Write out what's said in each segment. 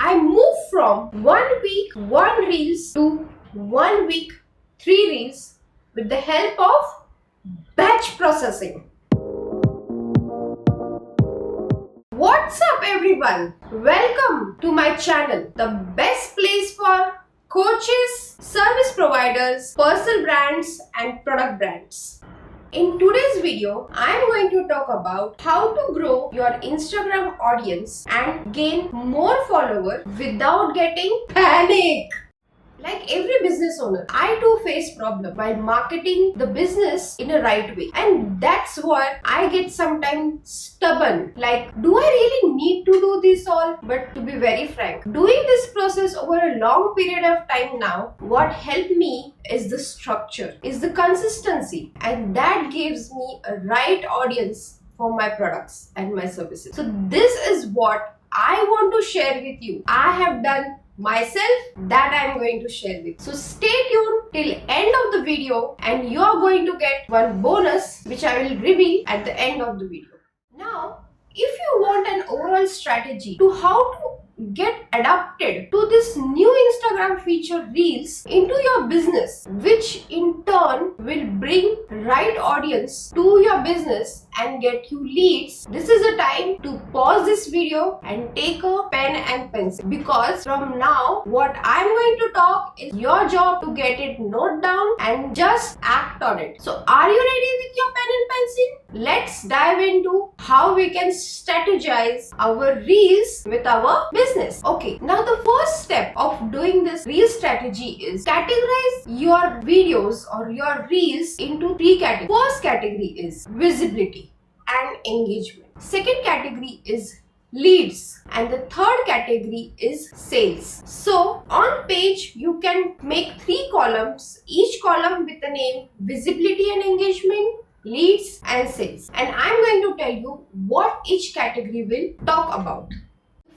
I moved from 1 week 1 reels to 1 week 3 reels with the help of batch processing. What's up everyone? Welcome to my channel, the best place for coaches, service providers, personal brands and product brands. In today's video, I am going to talk about how to grow your Instagram audience and gain more followers without getting panic. Like every business owner, I too face problem while marketing the business in a right way. And that's where I get sometimes stubborn. Like, do I really need to do this all? But to be very frank, doing this process over a long period of time now, what helped me is the structure, is the consistency. And that gives me a right audience for my products and my services. So this is what I want to share with you. I have done myself, that I am going to share with you. So stay tuned till end of the video and you are going to get one bonus which I will reveal at the end of the video. Now, if you want an overall strategy to how to get adapted to this new Instagram feature Reels into your business, which in turn will bring right audience to your business and get you leads, this is a time to pause this video and take a pen and pencil, because from now what I'm going to talk is your job to get it note down and just act on it. So are you ready with your pen and pencil? Let's dive into how we can strategize our Reels with our business. Okay, now the first step of doing this Reel strategy is categorize your videos or your Reels into 3 categories. First category is visibility and engagement. Second category is leads, and the third category is sales. So on page you can make 3 columns, each column with the name visibility and engagement, leads and sales, and I'm going to tell you what each category will talk about.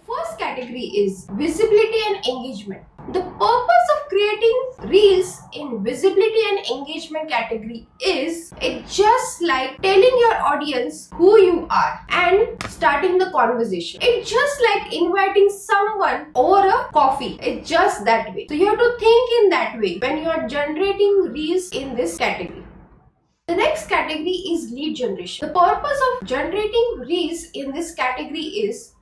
First category is visibility and engagement. The purpose of creating Reels in visibility and engagement category is it's just like telling your audience who you are and starting the conversation. It's just like inviting someone over a coffee. It's just that way. So you have to think in that way when you are generating Reels in this category. The next category is lead generation. The purpose of generating Reels in this category is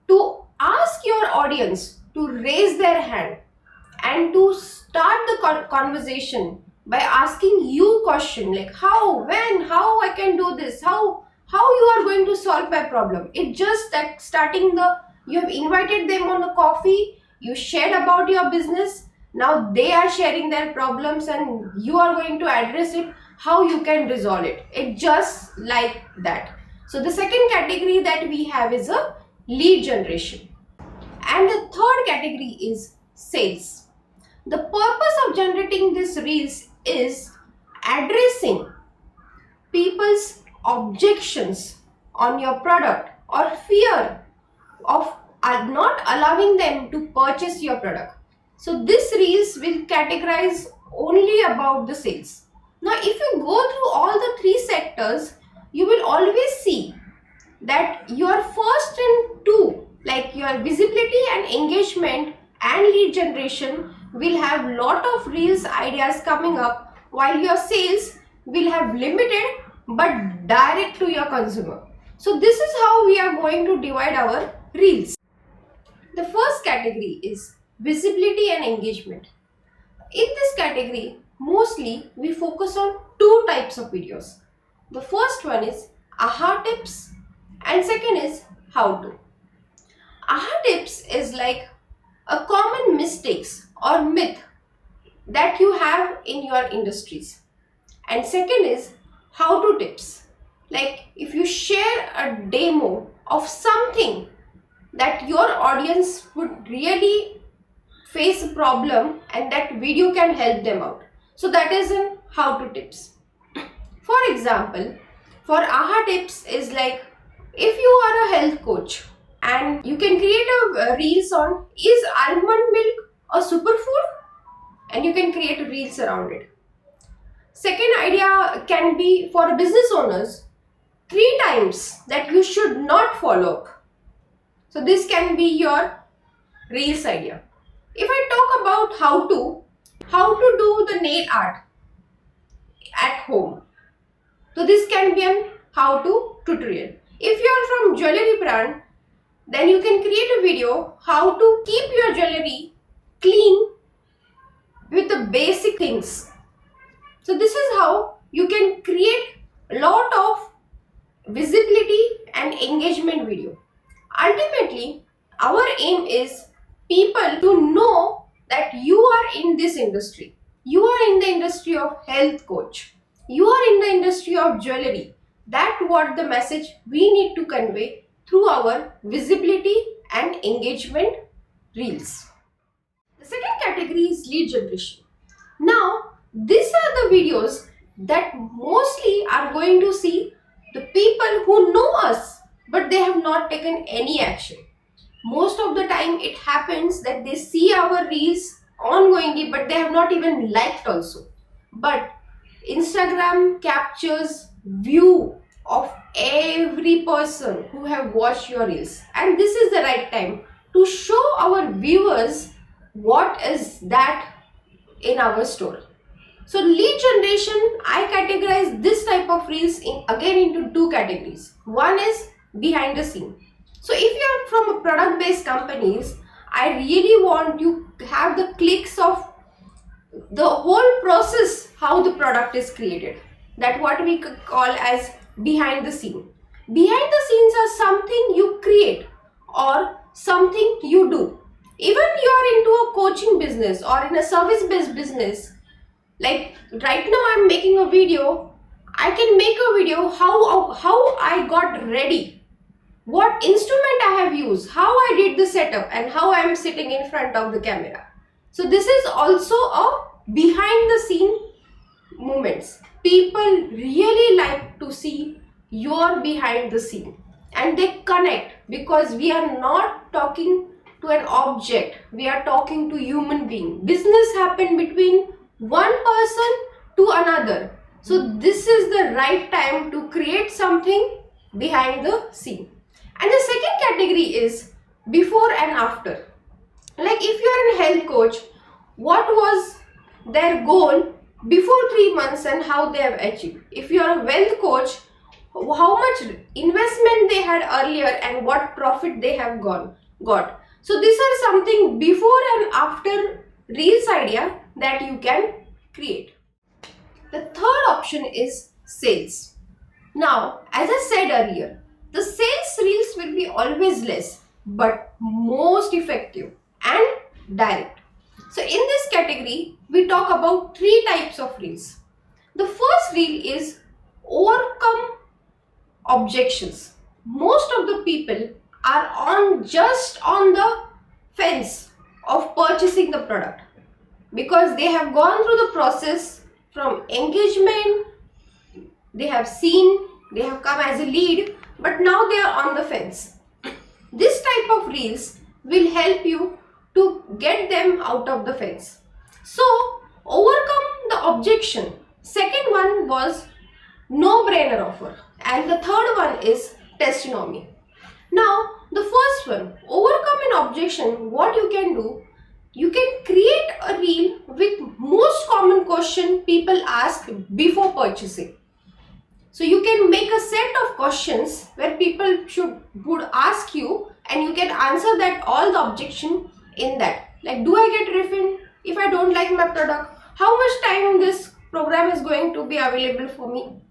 to ask your audience to raise their hand and to start the conversation by asking you question like how, when, how I can do this, how you are going to solve my problem. It's just that starting you have invited them on a coffee, you shared about your business, now they are sharing their problems and you are going to address it, how you can resolve it. It's just like that. So the second category that we have is a lead generation. And the third category is sales. The purpose of generating this Reels is addressing people's objections on your product or fear of not allowing them to purchase your product. So this Reels will categorize only about the sales. Now if you go through all the 3 sectors, you will always see that your first and 2, like your visibility and engagement and lead generation, will have lot of Reels ideas coming up, while your sales will have limited but direct to your consumer. So this is how we are going to divide our Reels. The first category is visibility and engagement. In this category, mostly we focus on 2 types of videos. The first one is aha tips and second is how to. Aha tips is like a common mistakes or myth that you have in your industries, and second is how to tips, like if you share a demo of something that your audience would really face a problem and that video can help them out. So that is in how to tips. For example, for aha tips is like if you are a health coach and you can create a Reels on is almond milk a superfood, and you can create Reels around it. Second idea can be for business owners, 3 times that you should not follow up. So this can be your reels idea. If I talk about how to do the nail art at home, so this can be an how to tutorial. If you are from jewelry brand, then you can create a video how to keep your jewelry clean with the basic things. So this is how you can create a lot of visibility and engagement video. Ultimately, our aim is people to know that you are in this industry. You are in the industry of health coach. You are in the industry of jewelry. That's what the message we need to convey through our visibility and engagement reels. The second category is lead generation. Now, these are the videos that mostly are going to see the people who know us, but they have not taken any action. Most of the time it happens that they see our reels ongoingly, but they have not even liked also. But Instagram captures view of every person who have watched your reels, and this is the right time to show our viewers what is that in our store. So lead generation, I categorize this type of reels again into two categories. One is behind the scene. So if you are from a product based companies, I really want you to have the clicks of the whole process, how the product is created. That what we could call as behind the scene. Behind the scenes are something you create or something you do. Even you are into a coaching business or in a service based business, like right now I'm making a video, I can make a video how I got ready, what instrument I have used, how I did the setup, and how I am sitting in front of the camera. So this is also a behind the scene moments. People really like to see your behind the scene and they connect, because we are not talking to an object, we are talking to human being. Business happen between one person to another. So this is the right time to create something behind the scene. And the second category is before and after. Like if you are a health coach, what was their goal before 3 months and how they have achieved? If you are a wealth coach, how much investment they had earlier and what profit they have got. So these are something before and after reels idea that you can create. The third option is sales. Now, as I said earlier, the sales reels will be always less but most effective and direct. So in this category, we talk about three types of reels. The first reel is overcome objections. Most of the people are just on the fence of purchasing the product because they have gone through the process from engagement, they have seen, they have come as a lead, but now they are on the fence. This type of reels will help you to get them out of the fence. So overcome the objection. Second one was no-brainer offer, and the third one is testimony. Now the first one, overcome an objection, what you can do, you can create a reel with most common question people ask before purchasing. So you can make a set of questions where people would ask you, and you can answer that all the objection in that. Like, do I get refund if I don't like my product? How much time this program is going to be available for me?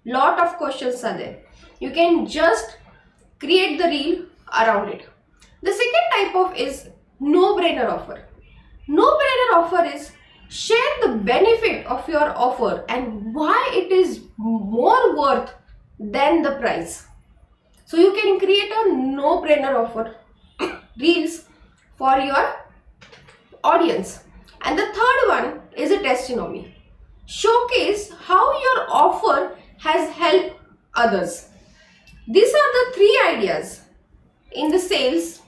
Lot of questions are there. You can just create the reel around it. The second type of is no-brainer offer. No-brainer offer is share the benefit of your offer and why it is more worth than the price. So you can create a no-brainer offer reels for your audience. And the third one is a testimony. Showcase how your offer has helped others. These are the three ideas in the sales.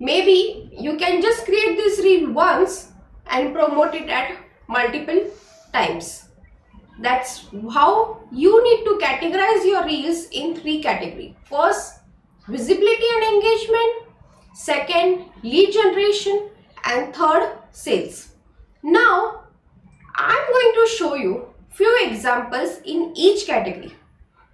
Maybe you can just create this reel once and promote it at multiple times. That's how you need to categorize your reels in three categories. First, visibility and engagement. second lead generation, and third sales. Now I'm going to show you few examples in each category,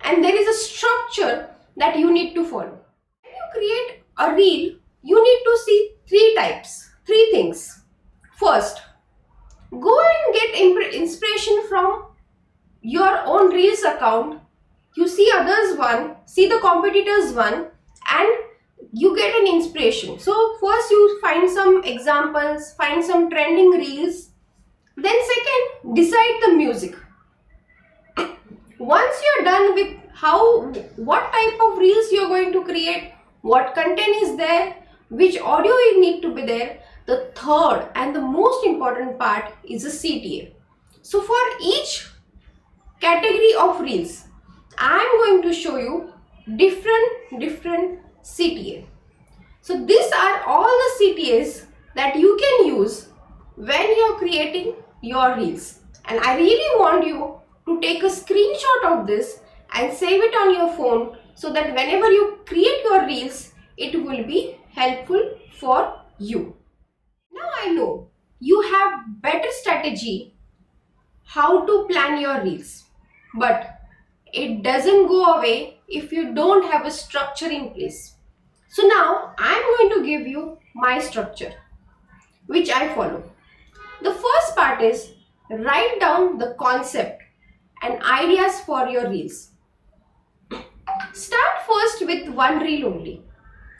and there is a structure that you need to follow. When you create a reel, you need to see three things. First, go and get inspiration from your own Reels account. You see others one, see the competitors one, and you get an inspiration. So first you find some examples, find some trending reels. Then second, decide the music. Once you're done with what type of reels you're going to create, what content is there, which audio you need to be there, the third and the most important part is the CTA. So for each category of reels, I am going to show you different CTA. So these are all the CTAs that you can use when you are creating your reels. And I really want you to take a screenshot of this and save it on your phone so that whenever you create your reels, it will be helpful for you. Now I know you have better strategy how to plan your reels, but it doesn't go away if you don't have a structure in place. So now I'm going to give you my structure, which I follow. The first part is write down the concept and ideas for your reels. Start first with one reel only,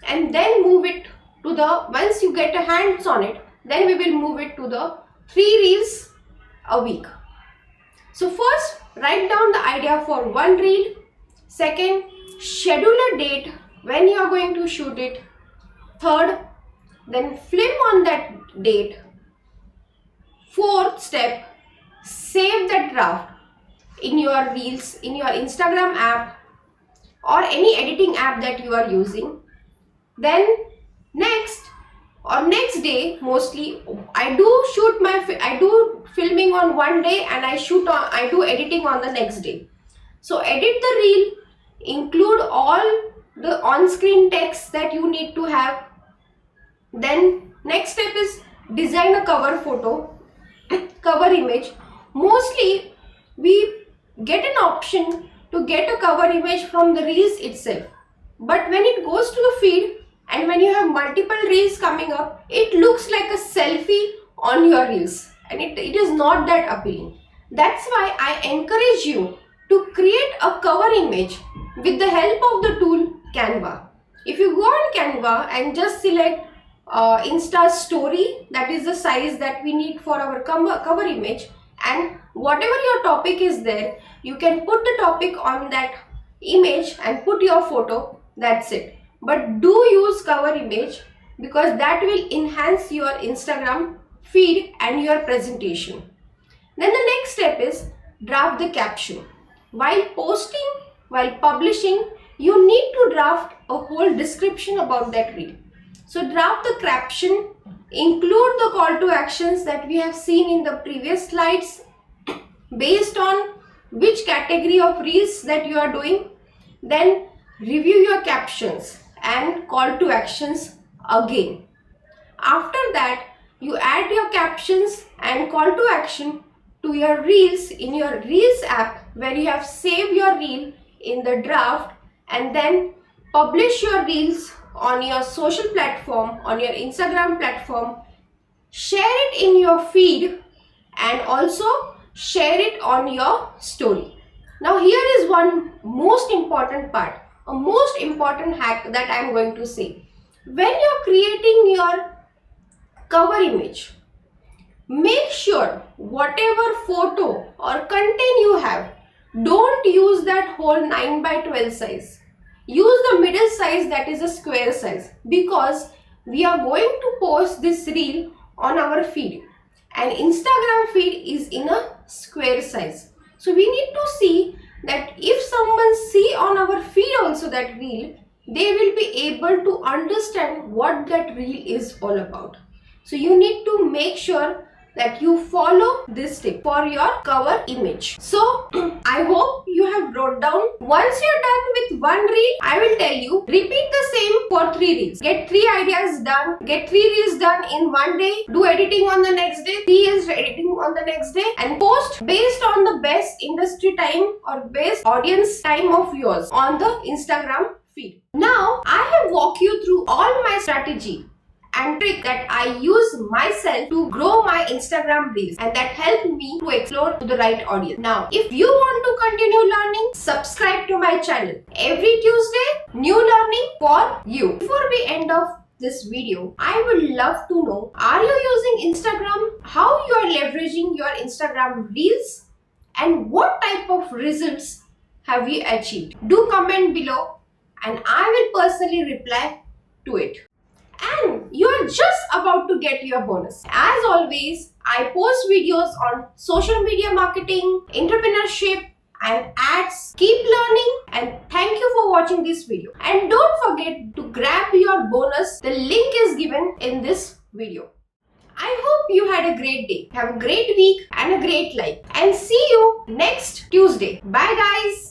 and then move it to once you get a hands on it, then we will move it to the 3 reels a week. So first, write down the idea for one reel. Second, schedule a date when you are going to shoot it. Third, then film on that date. Fourth step, save that draft in your reels, in your Instagram app or any editing app that you are using. Then next next day, mostly I do filming on one day and I do editing on the next day. So edit the reel, include all the on-screen text that you need to have. Then next step is design a cover photo, cover image. Mostly we get an option to get a cover image from the reels itself, but when it goes to the feed and when you have multiple reels coming up, it looks like a selfie on your reels and it is not that appealing. That's why I encourage you to create a cover image with the help of the tool Canva. If you go on Canva and just select Insta story, that is the size that we need for our cover image, and whatever your topic is there, you can put the topic on that image and put your photo. That's it. But do use cover image because that will enhance your Instagram feed and your presentation. Then the next step is draft the caption. While publishing, you need to draft a whole description about that reel. So draft the caption, include the call to actions that we have seen in the previous slides based on which category of reels that you are doing. Then review your captions and call to actions again. After that, you add your captions and call to action to your reels in your reels app where you have saved your reel in the draft, and then publish your reels on your social platform, on your Instagram platform, share it in your feed and also share it on your story. Now here is one most important part, a most important hack that I am going to say. When you're creating your cover image, make sure whatever photo or content you have, don't use that whole 9:12 size. Use the middle size, that is a square size, because we are going to post this reel on our feed and Instagram feed is in a square size. So we need to see that if someone see on our feed also that reel, they will be able to understand what that reel is all about. So you need to make sure that you follow this tip for your cover image. So I hope you have wrote down. Once you're done with one reel, I will tell you, repeat the same for 3 reels. Get 3 ideas done. Get 3 reels done in one day. Do editing on the next day. 3 is editing on the next day. And post based on the best industry time or best audience time of yours on the Instagram feed. Now, I have walked you through all my strategy and trick that I use myself to grow my Instagram reels and that helped me to explore to the right audience. Now, if you want to continue learning, subscribe to my channel. Every Tuesday, new learning for you. Before we end off this video, I would love to know, are you using Instagram? How you are leveraging your Instagram reels? And what type of results have you achieved? Do comment below and I will personally reply to it. And you are just about to get your bonus. As always, I post videos on social media marketing, entrepreneurship and ads. Keep learning and thank you for watching this video. And don't forget to grab your bonus. The link is given in this video. I hope you had a great day. Have a great week and a great life. And see you next Tuesday. Bye guys.